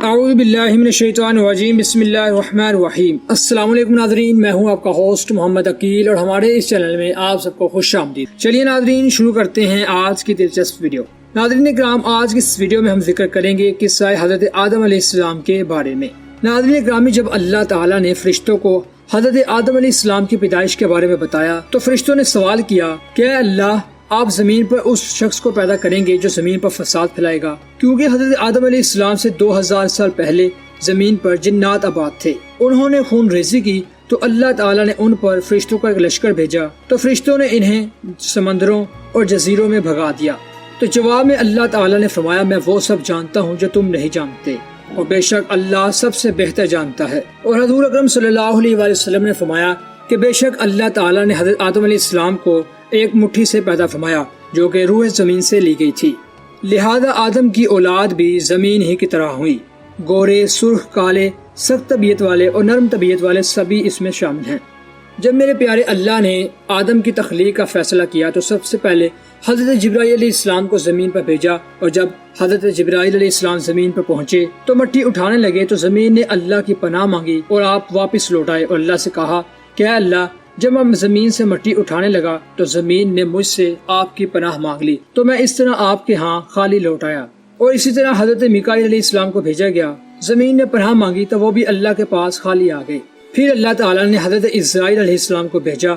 اعوذ باللہ من الشیطان الرجیم، بسم اللہ الرحمن الرحیم۔ السلام علیکم ناظرین، میں ہوں آپ کا ہوسٹ محمد عقیل اور ہمارے اس چینل میں آپ سب کو خوش آمدید۔ چلیے ناظرین، شروع کرتے ہیں آج کی دلچسپ ویڈیو۔ ناظرین اکرام، آج کی اس ویڈیو میں ہم ذکر کریں گے قصہ حضرت آدم علیہ السلام کے بارے میں۔ ناظرین اکرامی، جب اللہ تعالیٰ نے فرشتوں کو حضرت آدم علیہ السلام کی پیدائش کے بارے میں بتایا تو فرشتوں نے سوال کیا کہ اے اللہ، آپ زمین پر اس شخص کو پیدا کریں گے جو زمین پر فساد پھیلائے گا، کیونکہ حضرت آدم علیہ السلام سے 2000 سال پہلے زمین پر جنات آباد تھے۔ انہوں نے خون ریزی کی تو اللہ تعالیٰ نے ان پر فرشتوں کا ایک لشکر بھیجا تو فرشتوں نے انہیں سمندروں اور جزیروں میں بھگا دیا۔ تو جواب میں اللہ تعالیٰ نے فرمایا، میں وہ سب جانتا ہوں جو تم نہیں جانتے، اور بے شک اللہ سب سے بہتر جانتا ہے۔ اور حضور اکرم صلی اللہ علیہ وآلہ وسلم نے فرمایا کہ بے شک اللہ تعالیٰ نے حضرت آدم علیہ السلام کو ایک مٹھی سے پیدا فرمایا جو کہ روح زمین سے لی گئی تھی، لہذا آدم کی اولاد بھی زمین ہی کی طرح ہوئی۔ گورے، سرخ، کالے، سخت طبیعت والے اور نرم طبیعت والے سبھی اس میں شامل ہیں۔ جب میرے پیارے اللہ نے آدم کی تخلیق کا فیصلہ کیا تو سب سے پہلے حضرت جبرائیل علیہ السلام کو زمین پر بھیجا، اور جب حضرت جبرائیل علیہ السلام زمین پر پہنچے تو مٹی اٹھانے لگے تو زمین نے اللہ کی پناہ مانگی اور آپ واپس لوٹ آئے اور اللہ سے کہا کہ اے اللہ، جب میں زمین سے مٹی اٹھانے لگا تو زمین نے مجھ سے آپ کی پناہ مانگ لی، تو میں اس طرح آپ کے ہاں خالی لوٹ آیا۔ اور اسی طرح حضرت میکائیل علیہ السلام کو بھیجا گیا، زمین نے پناہ مانگی تو وہ بھی اللہ کے پاس خالی آ گئے۔ پھر اللہ تعالیٰ نے حضرت اسرائیل علیہ السلام کو بھیجا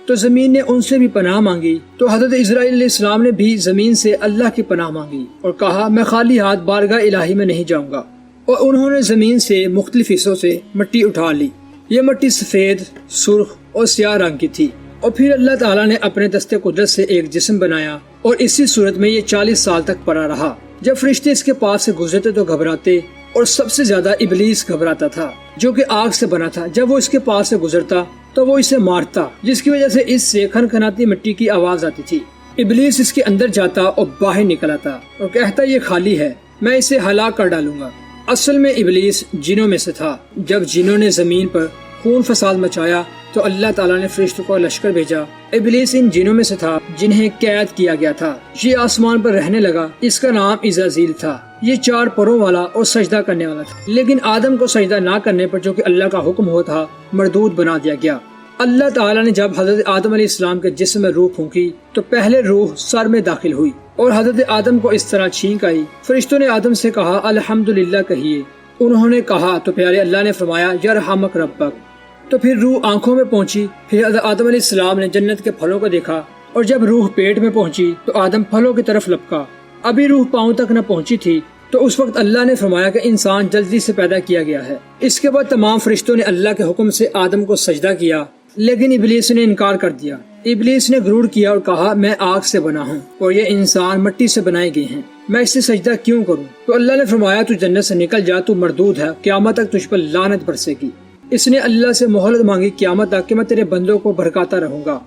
تو زمین نے ان سے بھی پناہ مانگی، تو حضرت اسرائیل علیہ السلام نے بھی زمین سے اللہ کی پناہ مانگی اور کہا، میں خالی ہاتھ بارگاہ الہی میں نہیں جاؤں گا۔ اور انہوں نے زمین سے مختلف حصوں سے مٹی اٹھا لی۔ یہ مٹی سفید، سرخ اور سیاہ رنگ کی تھی، اور پھر اللہ تعالیٰ نے اپنے دست قدرت سے ایک جسم بنایا اور اسی صورت میں یہ 40 سال تک پڑا رہا۔ جب فرشتے اس کے پاس سے گزرتے تو گھبراتے، اور سب سے زیادہ ابلیس گھبراتا تھا جو کہ آگ سے بنا تھا۔ جب وہ اس کے پاس سے گزرتا تو وہ اسے مارتا، جس کی وجہ سے اس سے کھنکھناتی مٹی کی آواز آتی تھی۔ ابلیس اس کے اندر جاتا اور باہر نکل آتا اور کہتا، یہ خالی ہے، میں اسے ہلاک کر ڈالوں گا۔ اصل میں ابلیس جنوں میں سے تھا۔ جب جنوں نے زمین پر خون فساد مچایا تو اللہ تعالیٰ نے فرشتوں کو لشکر بھیجا۔ ابلیس ان جنوں میں سے تھا جنہیں قید کیا گیا تھا۔ یہ آسمان پر رہنے لگا، اس کا نام عزازیل تھا۔ یہ 4 پروں والا اور سجدہ کرنے والا تھا، لیکن آدم کو سجدہ نہ کرنے پر جو کہ اللہ کا حکم ہوا تھا مردود بنا دیا گیا۔ اللہ تعالیٰ نے جب حضرت آدم علیہ السلام کے جسم میں روح پھونکی تو پہلے روح سر میں داخل ہوئی اور حضرت آدم کو اس طرح چھینک آئی۔ فرشتوں نے آدم سے کہا، الحمدللہ کہیے۔ انہوں نے کہا تو پیارے اللہ نے فرمایا، یرحمک ربک۔ تو پھر روح آنکھوں میں پہنچی۔ پھر حضرت آدم علیہ السلام نے جنت کے پھلوں کو دیکھا، اور جب روح پیٹ میں پہنچی تو آدم پھلوں کی طرف لپکا۔ ابھی روح پاؤں تک نہ پہنچی تھی تو اس وقت اللہ نے فرمایا کہ انسان جلدی سے پیدا کیا گیا ہے۔ اس کے بعد تمام فرشتوں نے اللہ کے حکم سے آدم کو سجدہ کیا، لیکن ابلیس نے انکار کر دیا۔ ابلیس نے غرور کیا اور کہا، میں آگ سے بنا ہوں اور یہ انسان مٹی سے بنائے گئے ہیں، میں اس سے سجدہ کیوں کروں؟ تو اللہ نے فرمایا، تو جنت سے نکل جا، تو مردود ہے، قیامت تک تجھ پر لعنت برسے گی۔ اس نے اللہ سے مہلت مانگی قیامت تک کہ میں تیرے بندوں کو بھڑکاتا رہوں گا۔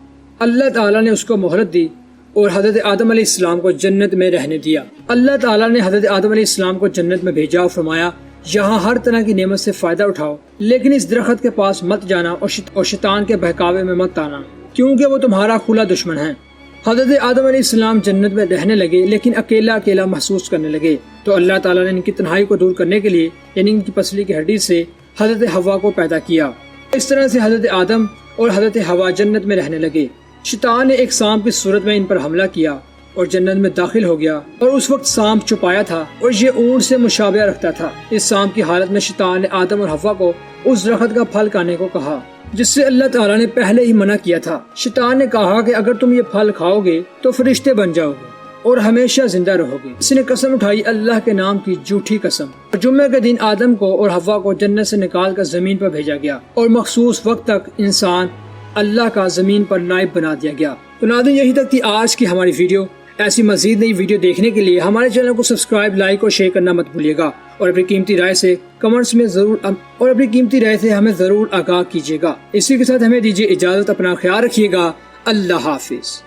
اللہ تعالیٰ نے اس کو مہلت دی اور حضرت آدم علیہ السلام کو جنت میں رہنے دیا۔ اللہ تعالیٰ نے حضرت آدم علیہ السلام کو جنت میں بھیجا اور فرمایا، یہاں ہر طرح کی نعمت سے فائدہ اٹھاؤ، لیکن اس درخت کے پاس مت جانا اور شیطان کے بہکاوے میں مت آنا، کیونکہ وہ تمہارا کھلا دشمن ہے۔ حضرت آدم علیہ السلام جنت میں رہنے لگے، لیکن اکیلا اکیلا محسوس کرنے لگے، تو اللہ تعالیٰ نے ان کی تنہائی کو دور کرنے کے لیے یعنی ان کی پسلی کی ہڈی سے حضرت حوا کو پیدا کیا۔ اس طرح سے حضرت آدم اور حضرت حوا جنت میں رہنے لگے۔ شیطان نے ایک سانپ کی صورت میں ان پر حملہ کیا اور جنت میں داخل ہو گیا، اور اس وقت سانپ چھپایا تھا اور یہ اونٹ سے مشابہ رکھتا تھا۔ اس سانپ کی حالت میں شیطان نے آدم اور حوا کو اس درخت کا پھل کھانے کو کہا جس سے اللہ تعالیٰ نے پہلے ہی منع کیا تھا۔ شیطان نے کہا کہ اگر تم یہ پھل کھاؤ گے تو فرشتے بن جاؤ گے اور ہمیشہ زندہ رہو گے۔ اس نے قسم اٹھائی اللہ کے نام کی جھوٹی قسم۔ جمعے کے دن آدم کو اور حوا کو جنت سے نکال کر زمین پر بھیجا گیا، اور مخصوص وقت تک انسان اللہ کا زمین پر نائب بنا دیا گیا۔ تو ناظرین، یہی تک تھی آج کی ہماری ویڈیو۔ ایسی مزید نئی ویڈیو دیکھنے کے لیے ہمارے چینل کو سبسکرائب، لائک اور شیئر کرنا مت بھولیے گا، اور اپنی قیمتی رائے سے کمنٹس میں ہمیں ضرور آگاہ کیجیے گا۔ اسی کے ساتھ ہمیں دیجیے اجازت، اپنا خیال رکھیے گا۔ اللہ حافظ۔